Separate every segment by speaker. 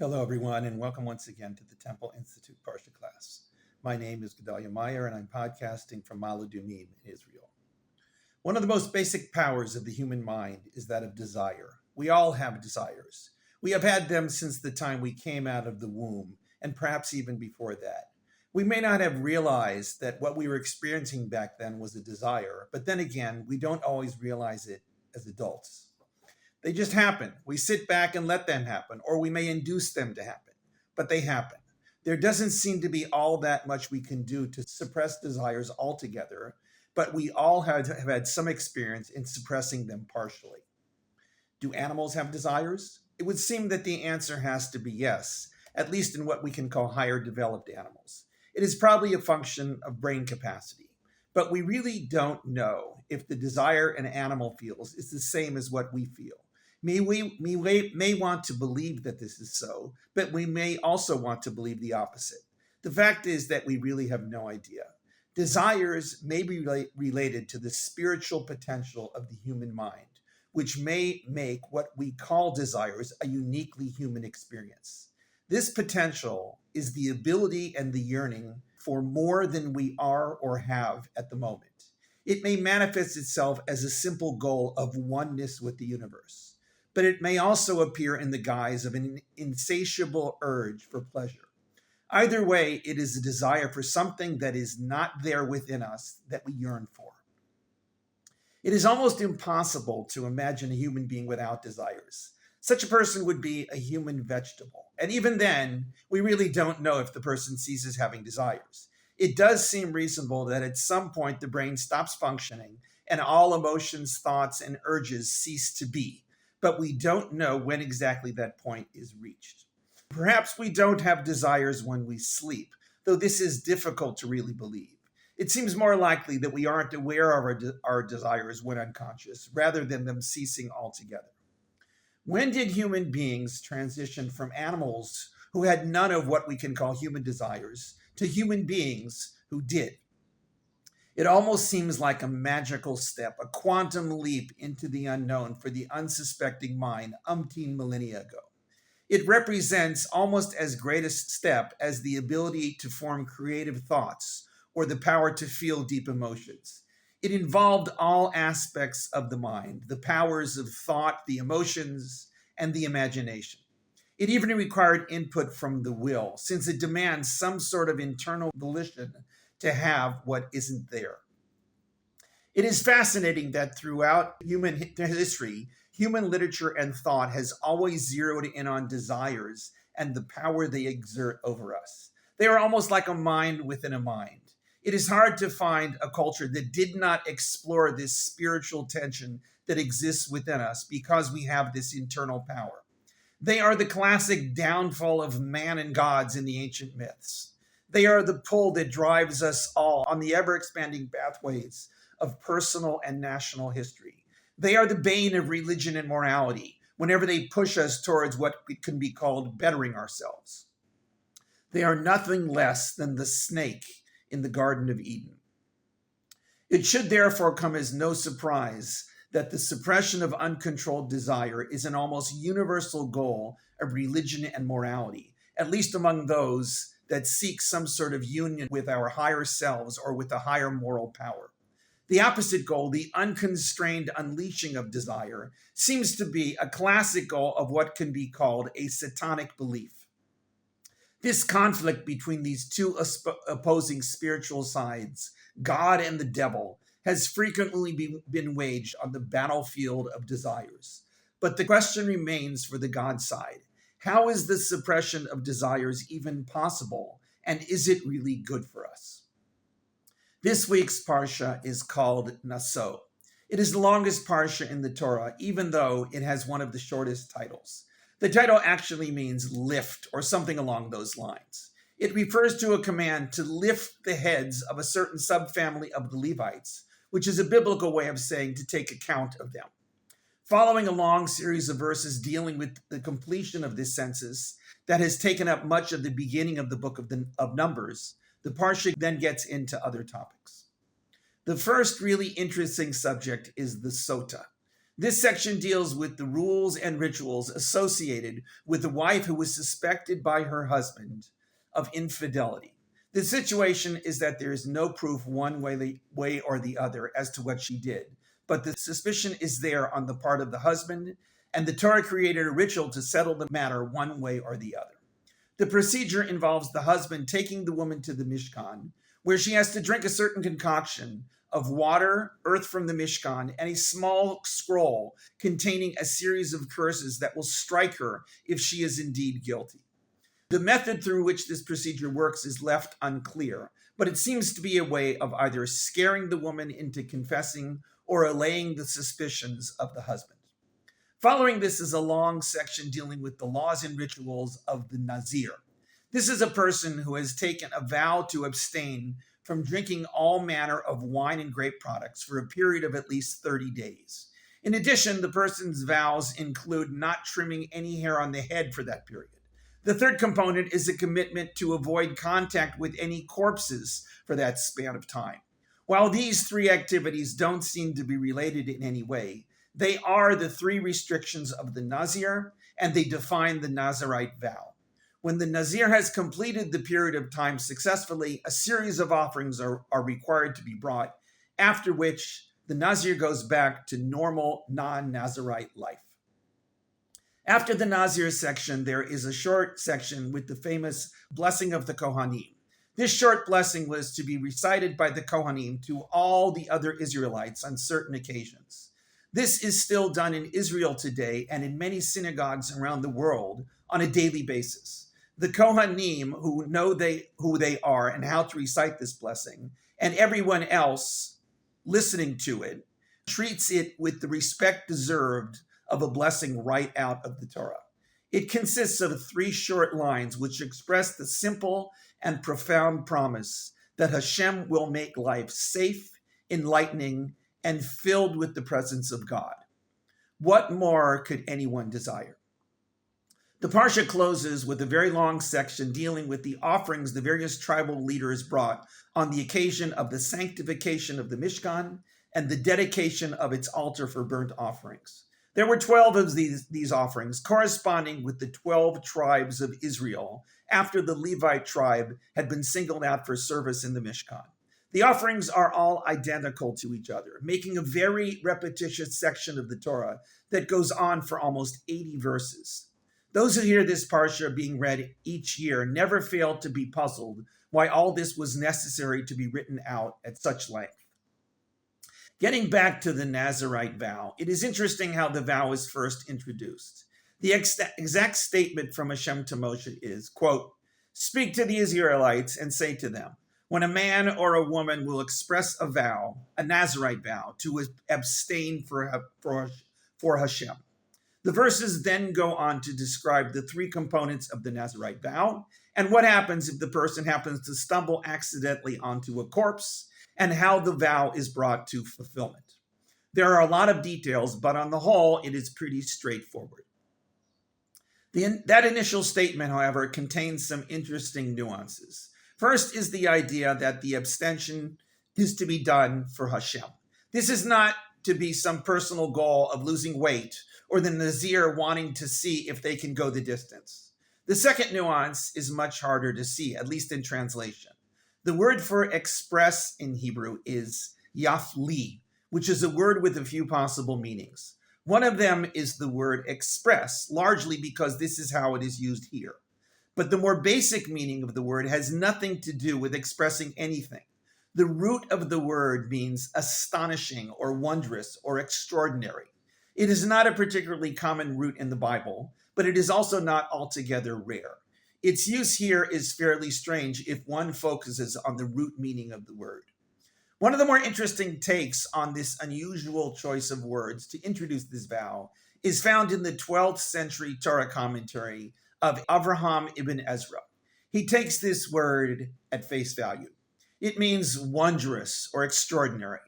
Speaker 1: Hello, everyone, and welcome once again to the Temple Institute Parsha class. My name is Gedalia Meyer, and I'm podcasting from Ma'ale Adumim in Israel. One of the most basic powers of the human mind is that of desire. We all have desires. We have had them since the time we came out of the womb, and perhaps even before that. We may not have realized that what we were experiencing back then was a desire, but then again, we don't always realize it as adults. They just happen. We sit back and let them happen, or we may induce them to happen, but they happen. There doesn't seem to be all that much we can do to suppress desires altogether, but we all have had some experience in suppressing them partially. Do animals have desires? It would seem that the answer has to be yes, at least in what we can call higher developed animals. It is probably a function of brain capacity, but we really don't know if the desire an animal feels is the same as what we feel. We may want to believe that this is so, but we may also want to believe the opposite. The fact is that we really have no idea. Desires may be related to the spiritual potential of the human mind, which may make what we call desires a uniquely human experience. This potential is the ability and the yearning for more than we are or have at the moment. It may manifest itself as a simple goal of oneness with the universe, but it may also appear in the guise of an insatiable urge for pleasure. Either way, it is a desire for something that is not there within us that we yearn for. It is almost impossible to imagine a human being without desires. Such a person would be a human vegetable. And even then, we really don't know if the person ceases having desires. It does seem reasonable that at some point the brain stops functioning and all emotions, thoughts, and urges cease to be. But we don't know when exactly that point is reached. Perhaps we don't have desires when we sleep, though this is difficult to really believe. It seems more likely that we aren't aware of our desires when unconscious, rather than them ceasing altogether. When did human beings transition from animals who had none of what we can call human desires to human beings who did? It almost seems like a magical step, a quantum leap into the unknown for the unsuspecting mind umpteen millennia ago. It represents almost as great a step as the ability to form creative thoughts or the power to feel deep emotions. It involved all aspects of the mind, the powers of thought, the emotions, and the imagination. It even required input from the will, since it demands some sort of internal volition to have what isn't there. It is fascinating that throughout human history, human literature and thought has always zeroed in on desires and the power they exert over us. They are almost like a mind within a mind. It is hard to find a culture that did not explore this spiritual tension that exists within us because we have this internal power. They are the classic downfall of man and gods in the ancient myths. They are the pull that drives us all on the ever-expanding pathways of personal and national history. They are the bane of religion and morality whenever they push us towards what can be called bettering ourselves. They are nothing less than the snake in the Garden of Eden. It should therefore come as no surprise that the suppression of uncontrolled desire is an almost universal goal of religion and morality, at least among those that seek some sort of union with our higher selves or with a higher moral power. The opposite goal, the unconstrained unleashing of desire, seems to be a classic goal of what can be called a satanic belief. This conflict between these two opposing spiritual sides, God and the devil, has frequently been waged on the battlefield of desires. But the question remains for the God side. How is the suppression of desires even possible, and is it really good for us? This week's Parsha is called Naso. It is the longest Parsha in the Torah, even though it has one of the shortest titles. The title actually means lift, or something along those lines. It refers to a command to lift the heads of a certain subfamily of the Levites, which is a biblical way of saying to take account of them. Following a long series of verses dealing with the completion of this census that has taken up much of the beginning of the book of Numbers, the Parsha then gets into other topics. The first really interesting subject is the sota. This section deals with the rules and rituals associated with a wife who was suspected by her husband of infidelity. The situation is that there is no proof one way or the other as to what she did, but the suspicion is there on the part of the husband, and the Torah created a ritual to settle the matter one way or the other. The procedure involves the husband taking the woman to the Mishkan, where she has to drink a certain concoction of water, earth from the Mishkan, and a small scroll containing a series of curses that will strike her if she is indeed guilty. The method through which this procedure works is left unclear, but it seems to be a way of either scaring the woman into confessing or allaying the suspicions of the husband. Following this is a long section dealing with the laws and rituals of the Nazir. This is a person who has taken a vow to abstain from drinking all manner of wine and grape products for a period of at least 30 days. In addition, the person's vows include not trimming any hair on the head for that period. The third component is a commitment to avoid contact with any corpses for that span of time. While these three activities don't seem to be related in any way, they are the three restrictions of the Nazir, and they define the Nazirite vow. When the Nazir has completed the period of time successfully, a series of offerings are required to be brought, after which the Nazir goes back to normal non-Nazirite life. After the Nazir section, there is a short section with the famous blessing of the Kohanim. This short blessing was to be recited by the Kohanim to all the other Israelites on certain occasions. This is still done in Israel today and in many synagogues around the world on a daily basis. The Kohanim, who know who they are and how to recite this blessing, and everyone else listening to it, treats it with the respect deserved of a blessing right out of the Torah. It consists of 3 short lines which express the simple and profound promise that Hashem will make life safe, enlightening, and filled with the presence of God. What more could anyone desire? The Parsha closes with a very long section dealing with the offerings the various tribal leaders brought on the occasion of the sanctification of the Mishkan and the dedication of its altar for burnt offerings. There were 12 of these offerings, corresponding with the 12 tribes of Israel after the Levite tribe had been singled out for service in the Mishkan. The offerings are all identical to each other, making a very repetitious section of the Torah that goes on for almost 80 verses. Those who hear this Parsha being read each year never fail to be puzzled why all this was necessary to be written out at such length. Getting back to the Nazirite vow, it is interesting how the vow is first introduced. The exact statement from Hashem to Moshe is, quote, "Speak to the Israelites and say to them, when a man or a woman will express a vow, a Nazirite vow, to abstain for Hashem." The verses then go on to describe the 3 components of the Nazirite vow and what happens if the person happens to stumble accidentally onto a corpse and how the vow is brought to fulfillment. There are a lot of details, but on the whole, it is pretty straightforward. That initial statement, however, contains some interesting nuances. First is the idea that the abstention is to be done for Hashem. This is not to be some personal goal of losing weight or the Nazir wanting to see if they can go the distance. The second nuance is much harder to see, at least in translation. The word for express in Hebrew is yafli, which is a word with a few possible meanings. One of them is the word express, largely because this is how it is used here. But the more basic meaning of the word has nothing to do with expressing anything. The root of the word means astonishing or wondrous or extraordinary. It is not a particularly common root in the Bible, but it is also not altogether rare. Its use here is fairly strange if one focuses on the root meaning of the word. One of the more interesting takes on this unusual choice of words to introduce this vow is found in the 12th century Torah commentary of Avraham ibn Ezra. He takes this word at face value. It means wondrous or extraordinary.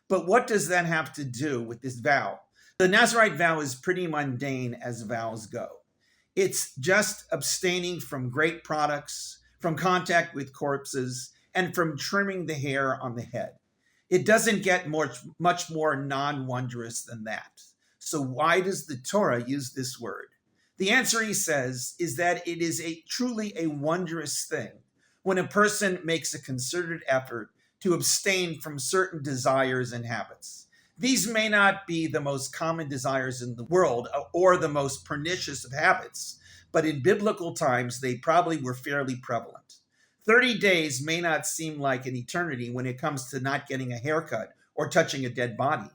Speaker 1: But what does that have to do with this vow? The Nazirite vow is pretty mundane as vows go. It's just abstaining from grape products, from contact with corpses, and from trimming the hair on the head. It doesn't get much more non-wondrous than that. So why does the Torah use this word? The answer, he says, is that it is truly a wondrous thing when a person makes a concerted effort to abstain from certain desires and habits. These may not be the most common desires in the world or the most pernicious of habits, but in biblical times, they probably were fairly prevalent. 30 days may not seem like an eternity when it comes to not getting a haircut or touching a dead body,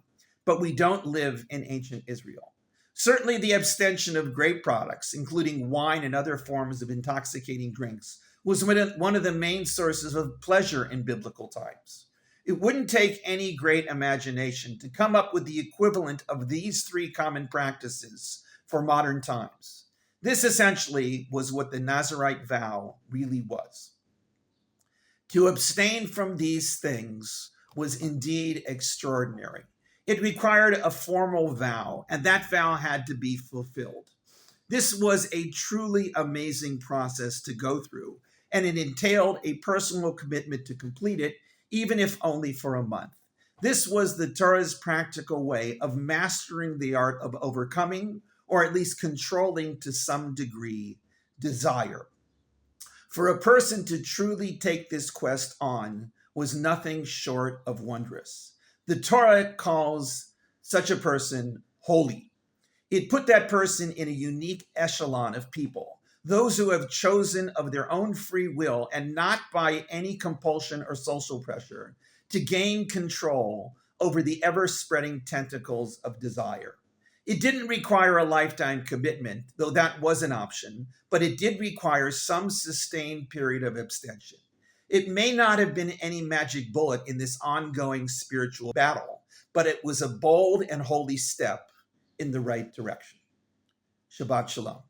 Speaker 1: but we don't live in ancient Israel. Certainly, the abstention of grape products, including wine and other forms of intoxicating drinks, was one of the main sources of pleasure in biblical times. It wouldn't take any great imagination to come up with the equivalent of these three common practices for modern times. This essentially was what the Nazirite vow really was. To abstain from these things was indeed extraordinary. It required a formal vow, and that vow had to be fulfilled. This was a truly amazing process to go through, and it entailed a personal commitment to complete it, even if only for a month. This was the Torah's practical way of mastering the art of overcoming, or at least controlling to some degree, desire. For a person to truly take this quest on was nothing short of wondrous. The Torah calls such a person holy. It put that person in a unique echelon of people, those who have chosen of their own free will and not by any compulsion or social pressure to gain control over the ever-spreading tentacles of desire. It didn't require a lifetime commitment, though that was an option, but it did require some sustained period of abstention. It may not have been any magic bullet in this ongoing spiritual battle, but it was a bold and holy step in the right direction. Shabbat Shalom.